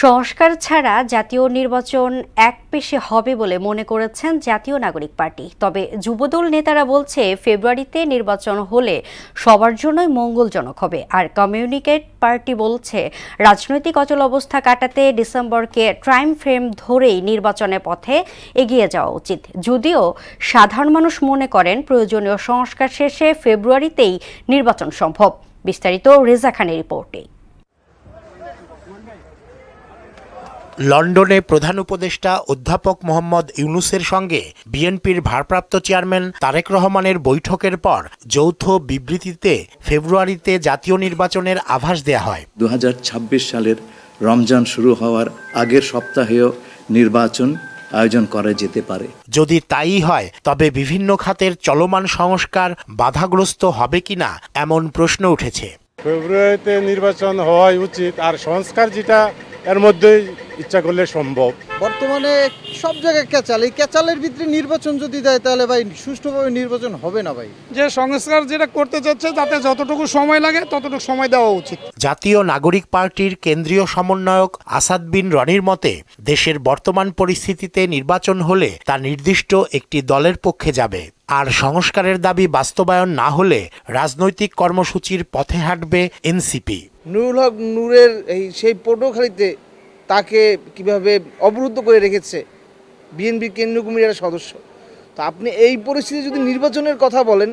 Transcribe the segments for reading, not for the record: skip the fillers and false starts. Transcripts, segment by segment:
সংস্কার ছাড়া জাতীয় নির্বাচন একপেশে হবে বলে মনে করেছেন জাতীয় নাগরিক পার্টি। তবে যুবদল নেতারা বলছে ফেব্রুয়ারিতে নির্বাচন হলে সবার জন্যই মঙ্গলজনক হবে। আর কমিউনিকেট পার্টি বলছে রাজনৈতিক অচল অবস্থা কাটাতে ডিসেম্বরকে টাইম ফ্রেম ধরেই নির্বাচনের পথে এগিয়ে যাওয়া উচিত। যদিও সাধারণ মানুষ মনে করেন প্রয়োজনীয় সংস্কার শেষে ফেব্রুয়ারিতেই নির্বাচন সম্ভব। বিস্তারিত রেজা খানের রিপোর্টে। লন্ডনে প্রধান উপদেষ্টা অধ্যাপক মোহাম্মদ ইউনূসের সঙ্গে বিএনপির ভারপ্রাপ্ত চেয়ারম্যান তারেক রহমানের বৈঠকের পর যৌথ বিবৃতিতে ফেব্রুয়ারিতে জাতীয় নির্বাচনের আভাস দেয়া হয়। 2026 সালের রমজান শুরু হওয়ার আগের সপ্তাহেও নির্বাচন আয়োজন করা যেতে পারে। যদি তাই হয় তবে বিভিন্ন খাতের চলমান সংস্কার বাধাগ্রস্ত হবে কিনা এমন প্রশ্ন উঠেছে। ফেব্রুয়ারিতে নির্বাচন হওয়াই উচিত, আর সংস্কার যেটা এর মধ্যেই ইচ্ছা করলে সম্ভব। বর্তমানে সব জায়গায় ক্যাচাল, এই ক্যাচালের ভিতরে নির্বাচন যদি দেয় তাহলে ভাই সুষ্ঠুভাবে নির্বাচন হবে না ভাই। যে সংস্কার যেটা করতে চাচ্ছে তাতে যতটুকু সময় লাগে ততটুকু সময় দেওয়া উচিত। জাতীয় নাগরিক পার্টির কেন্দ্রীয় সমন্বয়ক আসাদ বিন রনির মতে দেশের বর্তমান পরিস্থিতিতে নির্বাচন হলে তা নির্দিষ্ট একটি দলের পক্ষে যাবে, আর সংস্কারের দাবি বাস্তবায়ন না হলে রাজনৈতিক কর্মসূচির পথে হাঁটবে এনসিপি। নুরুল হক নূরের সেই পটুয়াখালীতে তাকে কিভাবে অবরুদ্ধ করে রেখেছে বিএনপির কেন্দ্রীয় কমিটির সদস্য। তো আপনি এই পরিস্থিতি যদি নির্বাচনের কথা বলেন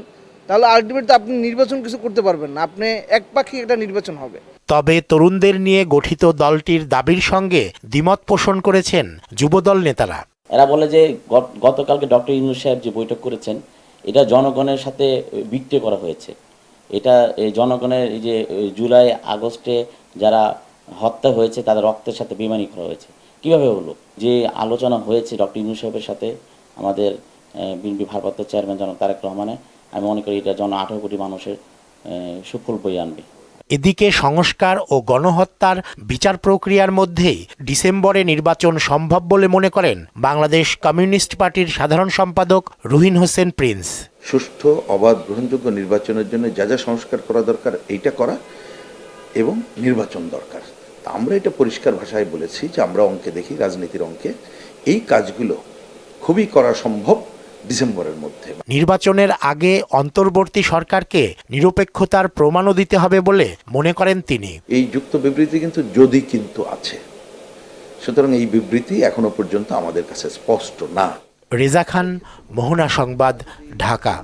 তাহলে আলটিমেটলি আপনি নির্বাচন কিছু করতে পারবেন না, আপনি একপাক্ষিক একটা নির্বাচন হবে। তবে তরুণদের নিয়ে গঠিত দলটির দাবির সঙ্গে দ্বিমত পোষণ করেছেন যুবদল নেতারা। এরা বলে যে গতকালকে ডক্টর ইউনূস সাহেব যে বৈঠক করেছেন এটা জনগণের সাথে বিক্রি করা হয়েছে। এটা জনগণের এই যে জুলাই আগস্টে যারা হত্যা হয়েছে তাদের রক্তের সাথে বেইমানি করা হয়েছে। কিভাবে হলো? যে আলোচনা হয়েছে ডক্টর ইউনূস সাহেবের সাথে আমাদের বিএনপি ভারপ্রাপ্ত চেয়ারম্যান জনাব তারেক রহমানের, আমি মনে করি এটা 18 কোটি মানুষের সুফল বয়ে আনবে। এদিকে সংস্কার ও গণহত্যার বিচার প্রক্রিয়ার মধ্যেই ডিসেম্বরে নির্বাচন সম্ভব বলে মনে করেন বাংলাদেশ কমিউনিস্ট পার্টির সাধারণ সম্পাদক রুহিন হোসেন প্রিন্স। সুষ্ঠু, অবাধ, গ্রহণযোগ্য নির্বাচনের জন্য যা যা সংস্কার করা দরকার এইটা করা এবং নির্বাচন দরকার। আমরা এটা পরিষ্কার ভাষায় বলেছি যে আমরা অঙ্কে দেখি, রাজনীতির অঙ্কে এই কাজগুলো খুবই করা সম্ভব ডিসেম্বরের মধ্যে। নির্বাচনের আগে অন্তর্বর্তী সরকারকে নিরপেক্ষতার প্রমাণও দিতে হবে বলে মনে করেন তিনি। এই যুক্ত বিবৃতি কিন্তু যদি কিন্তু আছে, সুতরাং এই বিবৃতি এখনো পর্যন্ত আমাদের কাছে স্পষ্ট না। রেজা খান, মোহনা সংবাদ, ঢাকা।